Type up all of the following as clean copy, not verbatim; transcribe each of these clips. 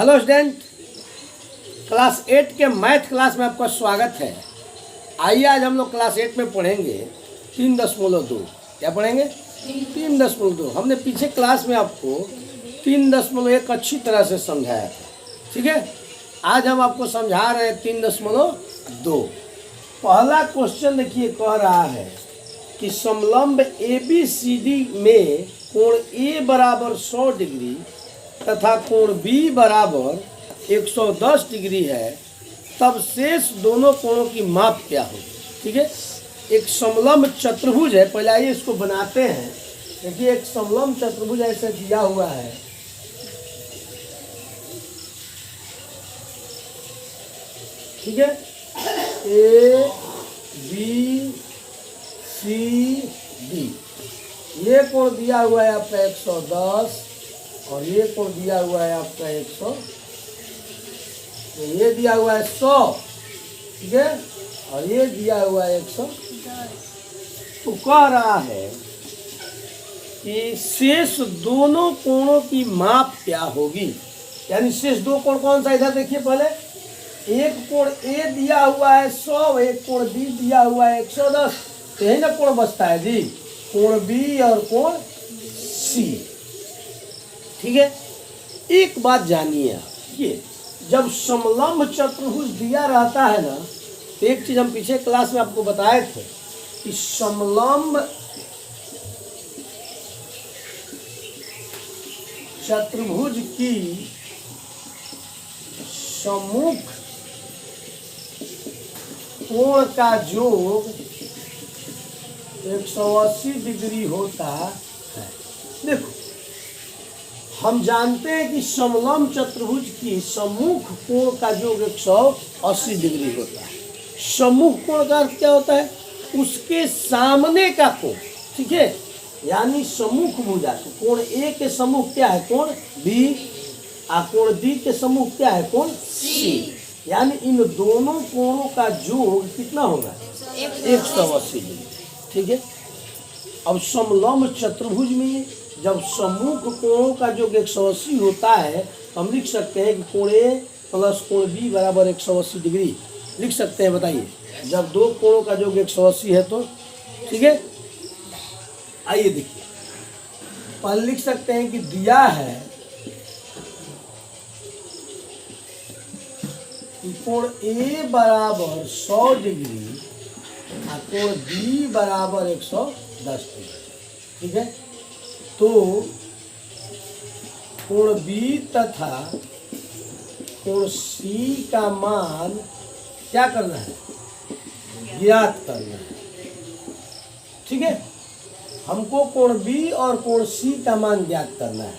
Hello student, class 8 के math class में आपका स्वागत है। आइए आज हम लोग क्लास 8 में पढ़ेंगे 3.2। क्या पढ़ेंगे? 3.2। हमने पीछे क्लास में आपको 3.1 अच्छी तरह से समझाया था। ठीक है, आज हम आपको समझा रहे हैं 3.2। पहला क्वेश्चन देखिए, कह रहा है कि समलंब ABCD में कोण A बराबर 100 डिग्री तथा कोण B बराबर 110 डिग्री है, तब शेष दोनों कोणों की माप क्या होगी। ठीक है, एक समलंब चतुर्भुज है। पहले आइए इसको बनाते हैं। देखिए, एक समलंब चतुर्भुज ऐसे दिया हुआ है। ठीक है, ABCD, ये कोण दिया हुआ है आपका 110 और ये कोण दिया हुआ है आपका 100, तो ये दिया हुआ है 100। ठीक है, और ये दिया हुआ है 110। तो कह रहा है कि शेष दोनों कोणों की माप क्या होगी। यानी शेष दो कोण कौन सा, इधर देखिए पहले। एक कोण A दिया हुआ है 100, एक कोण B दिया हुआ है 110। तो यही ना कोण बचता है जी, कोण B और कोण C। ठीक है, एक बात जानिए आप, ये जब समलंब चतुर्भुज दिया रहता है ना, तो एक चीज हम पीछे क्लास में आपको बताए थे कि समलंब चतुर्भुज की सम्मुख कोण का योग 180 डिग्री होता है। देखो, हम जानते हैं कि समलंब चतुर्भुज की सम्मुख कोण का योग 180 डिग्री होता है। सम्मुख कोण का अर्थ क्या होता है? उसके सामने का कोण। ठीक है, यानी सम्मुख भुजा, कोण A के सम्मुख क्या है? कोण B। और कोण B के सम्मुख क्या है? कोण C। यानी इन दोनों कोणों का योग कितना होगा? 180 डिग्री। ठीक है, अब समलंब चतुर्भुज में जब सम्मुख कोणों का योग 180 होता है, तो हम लिख सकते हैं कि कोण A प्लस कोण B बराबर 180 डिग्री लिख सकते हैं। बताइए, जब दो कोणों का योग 180 है तो। ठीक है, आइए देखिए, पहले लिख सकते हैं कि दिया है कि कोण A बराबर 100 डिग्री और कोण B बराबर 110 डिग्री। ठीक है, तो कोण B तथा कोण C का मान क्या करना है? ज्ञात करना है। ठीक है, हमको कोण B और कोण C का मान ज्ञात करना है।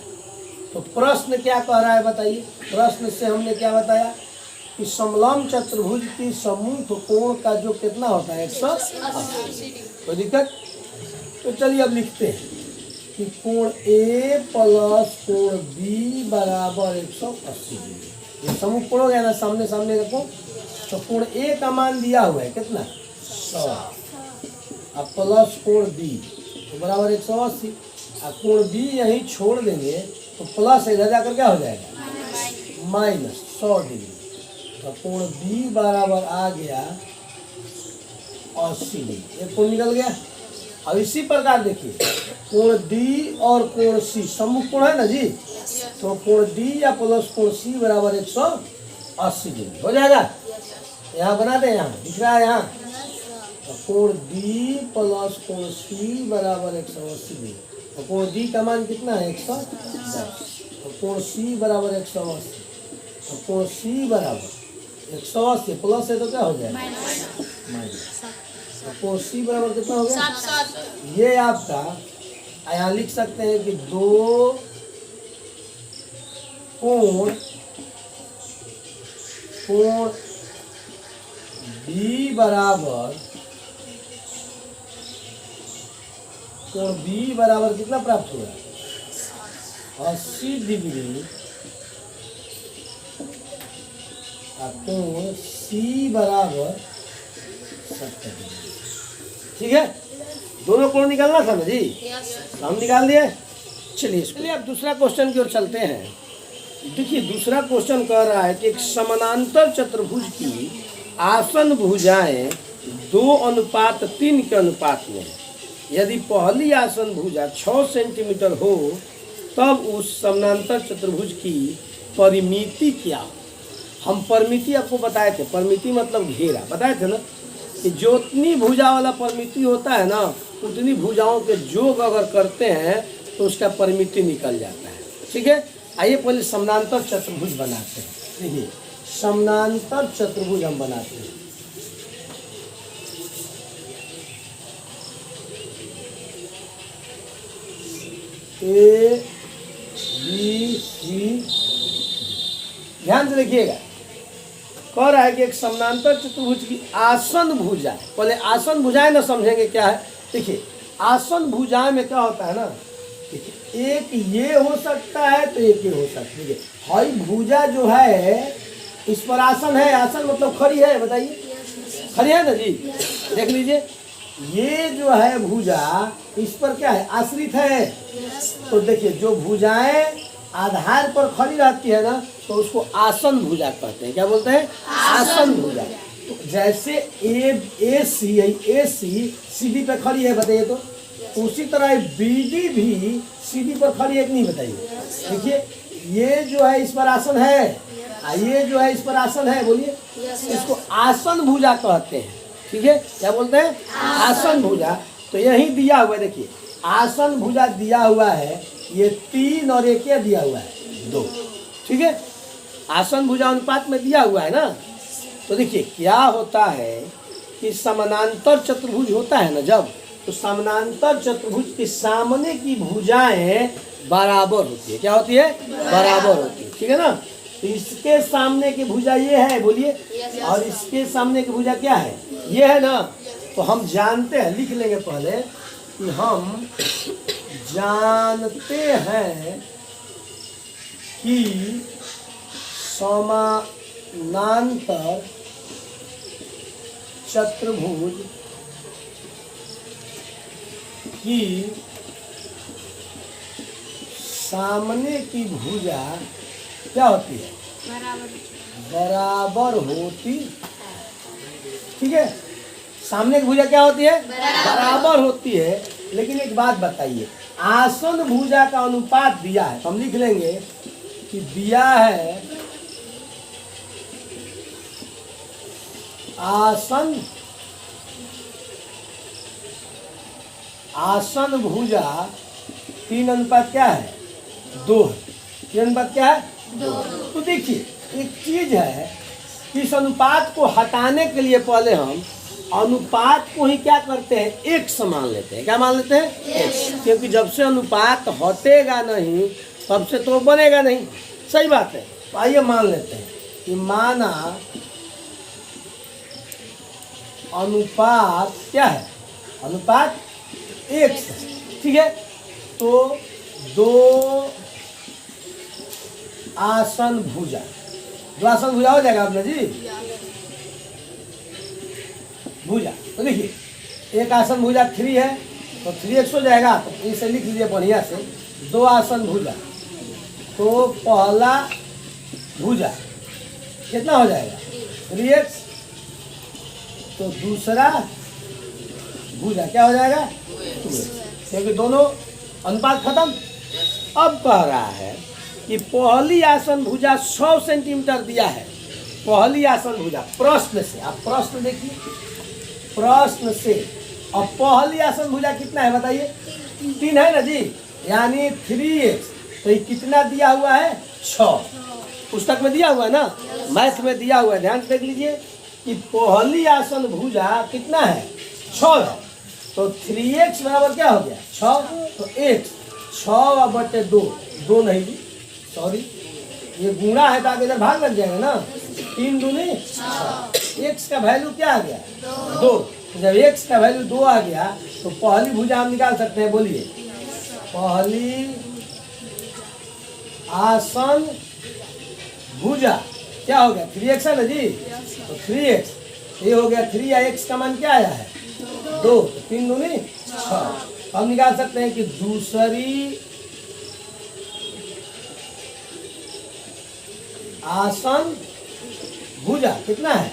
तो प्रश्न क्या कह रहा है बताइए। प्रश्न से हमने क्या बताया कि समलंब चतुर्भुज की सम्मुख कोण का जो कितना होता है? 180। कोई दिक्कत? तो चलिए अब लिखते हैं कि कोण A प्लस कोण B बराबर 180 डिग्री। ये सम्मुख कोण हो गया ना, सामने सामने रखो। तो कोण A का मान दिया हुआ है कितना? 100। अब प्लस कोण B तो बराबर 180। अब कोण B यहीं छोड़ देंगे तो प्लस इधर जाकर क्या हो जाएगा? Minus 100 degree. तो कोण B बराबर आ गया 80 डिग्री। एक कोण निकल गया। अब इसी प्रकार देखिए, कोण D और कोण C सम्मुख कोण है ना जी, तो कोण D या प्लस कोण C बराबर 180 डिग्री हो जाएगा। यहाँ बना दे, यहाँ दिख रहा है। यहाँ तो कोण D प्लस कोण C बराबर 180 डिग्री। तो कोण D का मान कितना है? 110। तो कोण C बराबर 180। तो कोण C बराबर 180 प्लस है तो क्या हो जाएगा? माइनस। तो कोण C बराबर कितना हो गया? ये आपका यहाँ लिख सकते हैं कि दो कोण B बराबर कोण B बराबर कितना प्राप्त हुआ? 80 डिग्री। और कोण C बराबर 70 डिग्री। ठीक है, दोनों कोण निकालना था ना जी, हम निकाल दिए। चलिए इसके लिए अब दूसरा क्वेश्चन की ओर चलते हैं। देखिए दूसरा क्वेश्चन कह रहा है कि एक समानांतर चतुर्भुज की आसन भुजाएं 2:3 के अनुपात में है। यदि पहली आसन भुजा 6 सेंटीमीटर हो तब उस समानांतर चतुर्भुज की परिमिति क्या हो। हम परिमिति आपको बताए थे, परिमिति मतलब घेरा बताए थे ना, कि जितनी भुजा वाला परिमिति होता है ना उतनी भुजाओं के जोग अगर करते हैं तो उसका परिमिति निकल जाता है। ठीक है, आइए पहले समानांतर चतुर्भुज बनाते हैं। देखिए समानांतर चतुर्भुज हम बनाते हैं। ए बी सी, ध्यान से देखिएगा, कह रहा है कि एक समानांतर चतुर्भुज की आसन भुजा, पहले आसन भुजाएं ना समझेंगे क्या है। देखिए आसन भुजाएं में क्या होता है ना, देखिए एक ये हो सकता है तो एक ये हो सकता है। देखिए हाई भुजा जो है इस पर आसन है, आसन मतलब खड़ी है, बताइए खड़ी है ना जी। देख लीजिए ये जो है भुजा इस पर क्या है, आश्रित है। तो देखिए जो भुजाएं आधार पर खड़ी रहती है ना तो उसको आसन भुजा कहते हैं। क्या बोलते हैं, आसन भुजा। तो जैसे ए सी सीधी पे खड़ी है, बताइए तो उसी तरह बीडी भी सीधी पर खड़ी है कि नहीं, बताइए। देखिए ये जो है इस पर आसन है, ये जो है इस पर आसन है, बोलिए इसको आसन भुजा कहते हैं। ठीक है, क्या बोलते हैं, आसन भुजा। तो यही दिया हुआ है, देखिए आसन भुजा दिया हुआ है, ये 3 और 1 दिया हुआ है 2। ठीक है, आसन भुजा अनुपात में दिया हुआ है ना। तो देखिए क्या होता है कि समानांतर चतुर्भुज होता है ना जब, तो समानांतर चतुर्भुज के सामने की भुजाएं बराबर होती है। क्या होती है, बराबर होती है। ठीक है ना, तो इसके सामने की भुजा ये है, बोलिए, और इसके सामने की भुजा क्या है, ये है ना। तो हम जानते हैं, लिख लेंगे पहले कि हम जानते हैं कि समानांतर चतुर्भुज की सामने की भुजा क्या होती है, बराबर होती। ठीक है, सामने की भुजा क्या होती है, बराबर होती है। लेकिन एक बात बताइए, आसन भुजा का अनुपात दिया है, तो हम लिख लेंगे कि दिया है आसन भुजा 3:2 क्या है, 2 है। 3:2 क्या है, 2। तो देखिए एक चीज है, इस अनुपात को हटाने के लिए पहले हम अनुपात को ही क्या करते हैं, एक समान लेते हैं। क्या मान लेते हैं, एक। क्योंकि जब से अनुपात हटेगा नहीं तब से तो बनेगा नहीं। सही बात है। तो आइए मान लेते हैं कि माना अनुपात क्या है, अनुपात 1 से। ठीक है, तो 2 आसन भुजा, 2 आसन भुजा हो जाएगा आपने जी, भुजा। तो देखिए एक आसन भुजा 3 है तो 3x हो जाएगा, तो इसे लिख लीजिए बढ़िया से, 2 आसन भुजा। तो पहला भुजा कितना हो जाएगा, 3x। तो दूसरा भुजा क्या हो जाएगा, 2x, क्योंकि दोनों अनुपात खत्म। अब कह रहा है कि पहली आसन भुजा 100 सेंटीमीटर दिया है, पहली आसन भुजा। प्रश्न से, आप प्रश्न देखिए, प्रश्न से। अब पहली आसन भुजा कितना है बताइए, 3 है ना जी, यानी 3x। तो ये कितना दिया हुआ है, 6। पुस्तक में दिया हुआ है ना, मैथ में दिया हुआ है, ध्यान से देख लीजिए कि पहली आसन भुजा कितना है, 6 है। तो 3x बराबर क्या हो गया, 6। तो x 6/2, 2 नहीं जी, सॉरी ये गुणा है तो आगे इधर भाग लग जाएगा ना, 3 दूनी 6। x का वैल्यू क्या आ गया, 2। जब x का वैल्यू 2 आ गया तो पहली भुजा हम निकाल सकते हैं, बोलिए। पहली आसन भुजा क्या हो गया, 3x है ना जी, तो 3x ये हो गया 3, या x का मान क्या आया है, 2। 3 दूनी 6। हम निकाल सकते हैं कि दूसरी आसन भुजा कितना है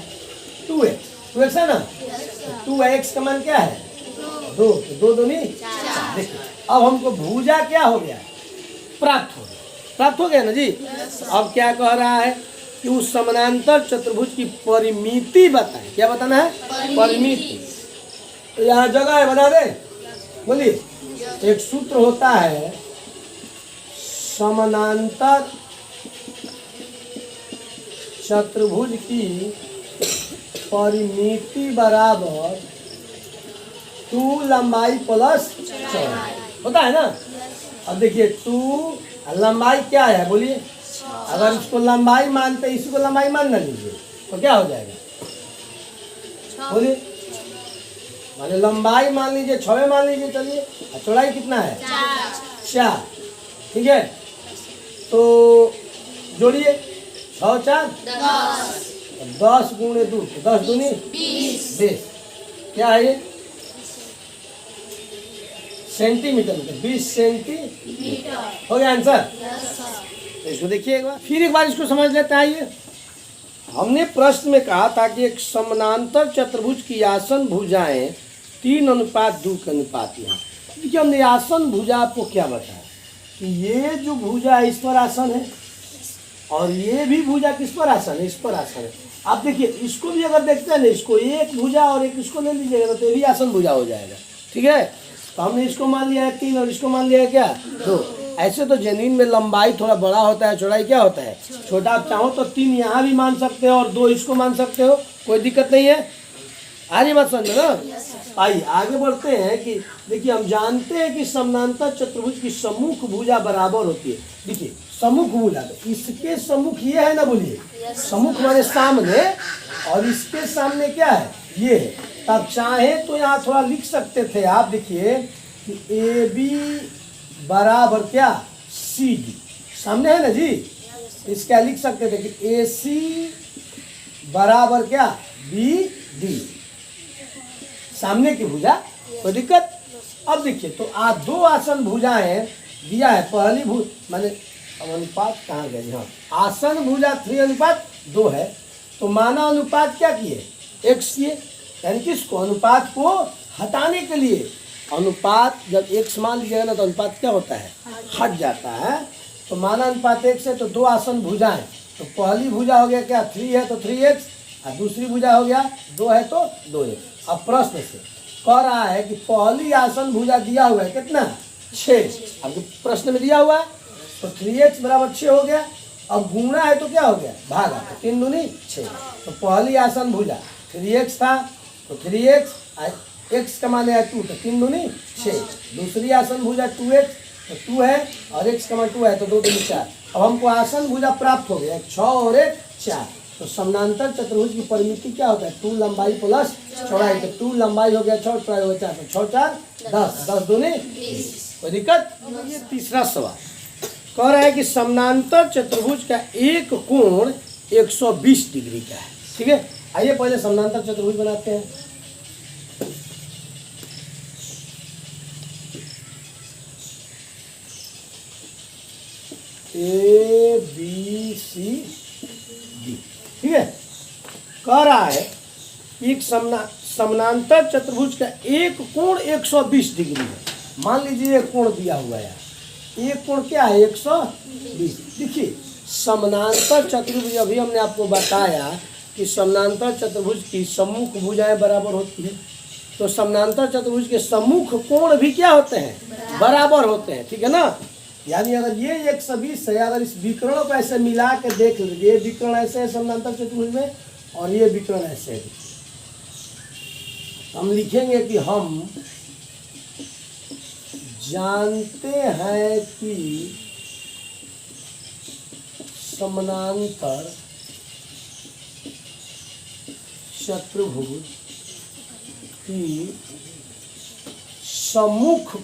2x, 2x है ना। 2x का मान क्या है 2, तो 2 दूनी 4। देखिए अब हमको भुजा क्या हो गया प्राप्त हो गया, प्राप्त हो गया ना जी। अब क्या कह रहा है कि उस समानांतर चतुर्भुज की परिमिति बताएं। क्या बताना है परिमिति। तो यहाँ जगह है बता दे, बोलिए। एक सूत्र होता है समानांतर चतुर्भुज की परिमिति बराबर 2 लंबाई प्लस चौड़ाई होता है ना। अब देखिए 2 लंबाई क्या है बोलिए, अगर इसको लंबाई मानते इसी को लंबाई मान ना लीजिए तो क्या हो जाएगा बोलिए। माने लंबाई मान लीजिए 6 मान लीजिए, चलिए। और चौड़ाई कितना है 4, ठीक है। तो जोड़िए 6 4 10 गुणे 2, 10 दूनी 20। क्या है ये सेंटीमीटर में, 20 सेंटीमीटर हो गया आंसर। इसको देखिए एक बार, फिर एक बार इसको समझ लेते हैं। ये हमने प्रश्न में कहा था कि एक समानांतर चतुर्भुज की आसन भुजाएं 3:2 के अनुपात में। देखिए हमने आसन भुजा आपको क्या बताया कि ये जो भुजा है इस पर आसन है और ये भी भुजा किस पर आसन है, इस पर आसन है। आप देखिए इसको भी अगर देखते हैं ना, इसको एक भुजा और एक इसको ले लीजिएगा तो ये भी आसन भुजा हो जाएगा, ठीक है। तो हमने इसको मान लिया है 3 और इसको मान लिया है क्या 2। ऐसे तो जमीन में लंबाई थोड़ा बड़ा होता है, चौड़ाई क्या होता है छोटा। आप चाहो तो 3 यहाँ भी मान सकते हो और 2 इसको मान सकते हो, कोई दिक्कत नहीं है। आगे बात समझ ना। आइए आगे बढ़ते हैं कि देखिए हम जानते हैं कि समानांतर चतुर्भुज की सम्मुख भुजा बराबर होती है। देखिए सम्मुख भुजा, तो इसके सम्मुख ये है ना, बोलिए सम्मुख माने सामने, और इसके सामने क्या है ये है। तब चाहे तो यहाँ थोड़ा लिख सकते थे आप, देखिए कि AB बराबर क्या CD, सामने है ना जी। इसका लिख सकते थे कि AC बराबर क्या BD, सामने की भुजा, कोई दिक्कत। अब देखिए तो आप 2 आसन भुजाएं दिया है। पहली भुज माने अनुपात कहाँ गया जी, हाँ आसन भुजा 3:2 है। तो माना अनुपात क्या किए x किए, यानी कि इसको अनुपात को हटाने के लिए, अनुपात जब x मान लीजिएगा ना तो अनुपात क्या होता है हट जाता है। तो माना अनुपात x है तो 2 आसन भुजाएं, तो पहली भुजा हो गया क्या 3 है तो 3x, और दूसरी भुजा हो गया 2 है तो 2x। अब प्रश्न से कह रहा है कि पहली आसन भुजा दिया हुआ है कितना 6, अब प्रश्न में दिया हुआ है तो 3x बराबर 6 हो गया। अब गुणा है तो क्या हो गया भागा, तो 3 दूनी 6। तो पहली आसन भुजा 3x था तो 3x, x का मान है 2 तो 3 दूनी 6। दूसरी आसन भुजा 2x तो 2 है और x का मान 2 है तो 2 दूनी 4। अब हमको आसन भुजा प्राप्त हो गया, 6 और 1 4। तो समानांतर चतुर्भुज की परिमिति क्या होता है 2 लंबाई प्लस चौड़ाई। तो 2 लंबाई हो गया 6, चौड़ाई हो गया 4, तो 6 4 10, 10 दूनी 20। कोई दिक्कत। ये तीसरा सवाल कह रहा है कि समानांतर चतुर्भुज का एक कोण 120 डिग्री का है, ठीक है। आइए पहले समानांतर चतुर्भुज बनाते हैं। ABCD, ठीक है। कह रहा है कि एक समानांतर चतुर्भुज का एक कोण 120 डिग्री है। मान लीजिए एक कोण दिया हुआ है, एक कोण क्या है 120। देखिए समानांतर चतुर्भुज, अभी हमने आपको बताया कि समानांतर चतुर्भुज की सम्मुख भुजाएं बराबर होती है। तो समानांतर चतुर्भुज के सम्मुख कोण भी क्या होते हैं बराबर होते हैं, ठीक है ना। यानी अगर ये 120 है, अगर इस विकर्ण को ऐसे मिला के देख लीजिए, विकर्ण ऐसे है समानांतर चतुर्भुज में और ये विकर्ण ऐसे है। हम लिखेंगे कि हम जानते हैं कि समानांतर चतुर्भुज की सम्मुख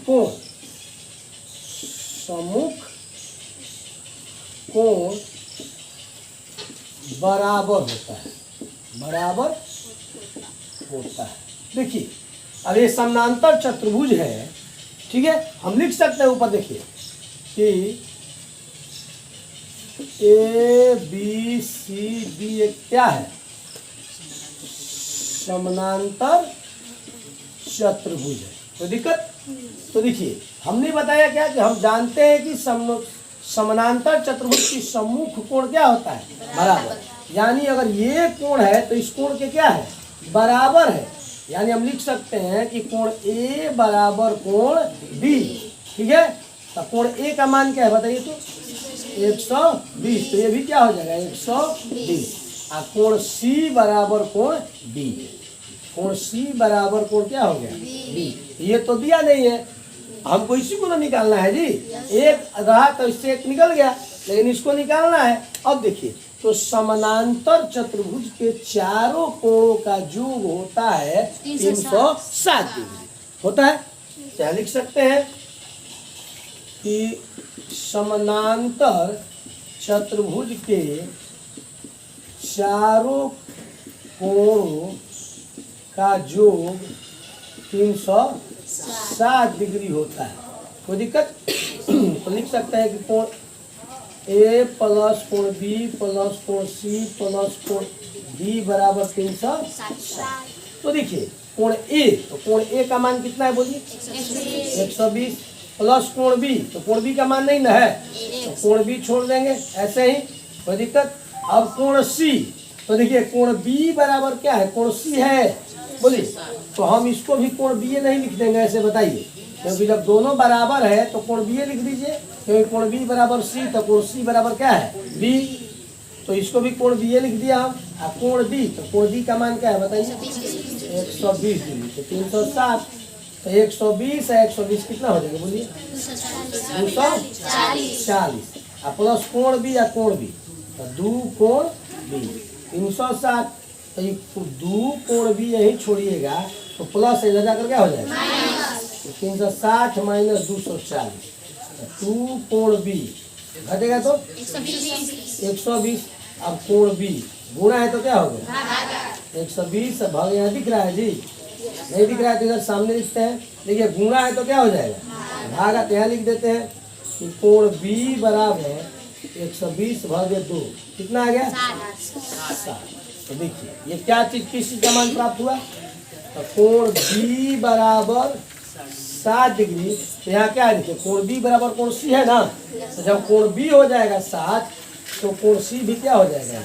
कोण बराबर होता है, बराबर होता है। देखिए अब ये समानांतर चतुर्भुज है, ठीक है। हम लिख सकते हैं ऊपर देखिए कि ए बी सी डी एक क्या है, समानांतर चतुर्भुज है। तो दिक्कत, तो देखिए हमने बताया क्या कि हम जानते हैं कि समानांतर चतुर्भुज की सम्मुख कोण क्या होता है, बराबर। यानी अगर ये कोण है तो इस कोण के क्या है, बराबर है। यानी हम लिख सकते हैं कि कोण ए बराबर कोण बी, ठीक है। तो कोण ए का मान क्या है बताइए, तो 120, तो ये भी क्या हो जाएगा 120। और कोण सी बराबर कोण बी, कोण सी बराबर कोण क्या हो गया बी। ये तो दिया नहीं है, हमको इसी को ना निकालना है जी। एक रहा तो इससे एक निकल गया, लेकिन इसको निकालना है। अब देखिए, तो समानांतर चतुर्भुज के चारों कोणों का योग होता है 360 डिग्री होता है। क्या लिख सकते हैं कि समानांतर चतुर्भुज के चारों कोणों का योग 360 डिग्री होता है। कोई दिक्कत, तो लिख सकते हैं कि कोण ए प्लस कोण बी प्लस कोण सी प्लस कोण डी बराबर 360। तो देखिए कोण ए, तो कोण ए का मान कितना है बोलिए 120, प्लस कोण बी, तो कोण बी का मान नहीं ना है, तो कोण बी छोड़ देंगे ऐसे ही, कोई दिक्कत। अब कोण सी, तो देखिए कोण बी बराबर क्या है, कोण सी है बोलिए, तो हम इसको भी कोण बी नहीं लिख देंगे ऐसे, बताइए। क्योंकि जब दोनों बराबर है तो कोण बी लिख दीजिए, क्योंकि कोण बी बराबर सी, तो कोण सी बराबर क्या है बी, तो इसको भी कोण बी लिख दिया हम। और कोण डी, तो कोण डी का मान क्या है बताइए 120 डिग्री, तो 360, तो 120 है 120 कितना हो जाएगा बोलिए 240, और प्लस कोण बी या कोण बी, तो 2 कोण बी 360, तो ये 2 कोण बी यही छोड़िएगा, तो प्लस इधर जाकर क्या हो जाएगा 360 माइनस 240, 2 कोण बी घटेगा तो 120। अब कोण बी गुणा है तो क्या हो गया 120, भाग यहाँ दिख रहा है जी, नहीं दिख रहा है तो इधर सामने लिखते हैं। देखिए गुणा है तो क्या हो जाएगा भागा, तो यहाँ लिख देते हैं कि कोण बी बराबर 120 भागे 2 कितना आ गया 60। तो देखिए ये क्या चीज, किस चीज का मान प्राप्त हुआ, तो कोण बी बराबर 60 डिग्री। तो यहाँ क्या है देखिए कोण बी बराबर कोण सी है ना, तो जब कोण बी हो जाएगा 60 तो कोण सी भी क्या हो जाएगा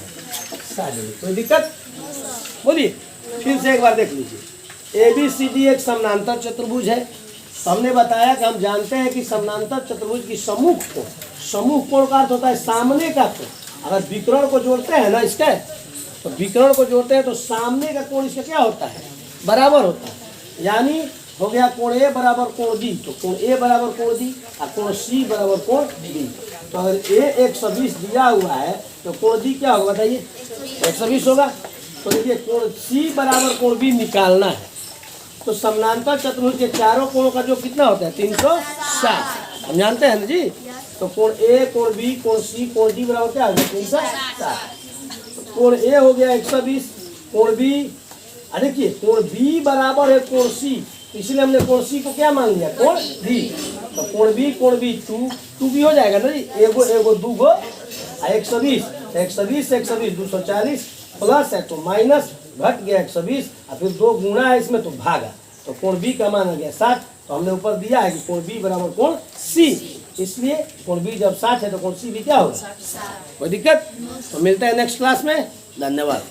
60 डिग्री। कोई दिक्कत बोलिए, फिर से एक बार देख लीजिए। ए बी सी डी एक समानांतर चतुर्भुज है। तो हमने बताया कि हम जानते हैं कि समानांतर चतुर्भुज की सम्मुख कोण का अर्थ होता है सामने का कोण। अगर विकर्ण को जोड़ते हैं ना इसके, तो विकर्ण को जोड़ते हैं तो सामने का कोण इसका क्या होता है बराबर होता है। यानी हो गया कोण ए बराबर कोण डी, तो कोण ए बराबर कोण डी और कोण सी बराबर कोण डी। तो अगर ए 120 दिया हुआ है तो कोण डी क्या होगा बताइए 120 होगा। तो देखिए कोण सी बराबर कोण बी निकालना है, तो समानांतर चतुर्भुज के चारों कोणों का जो कितना होता है 360, हम जानते हैं ना जी। तो कोण ए कोण बी कोण सी कोण डी बराबर क्या होगा 360। कोण ए हो गया 120, कोण बी, देखिए कोण बी बराबर है कोण सी, इसलिए हमने कोण सी को क्या मान लिया कोण डी। तो कोण बी 2 भी हो जाएगा ना जी, एगो 2 गो 120 120 240 प्लस है तो माइनस घट गया 120 और फिर 2 गुणा है इसमें तो भागा, तो कोण बी का मान आ गया 60। तो हमने ऊपर दिया है कि कोण बी बराबर कोण सी, इसलिए कोण बी जब 60 है तो कोण सी भी क्या होगा। कोई दिक्कत, तो मिलते हैं नेक्स्ट क्लास में, धन्यवाद।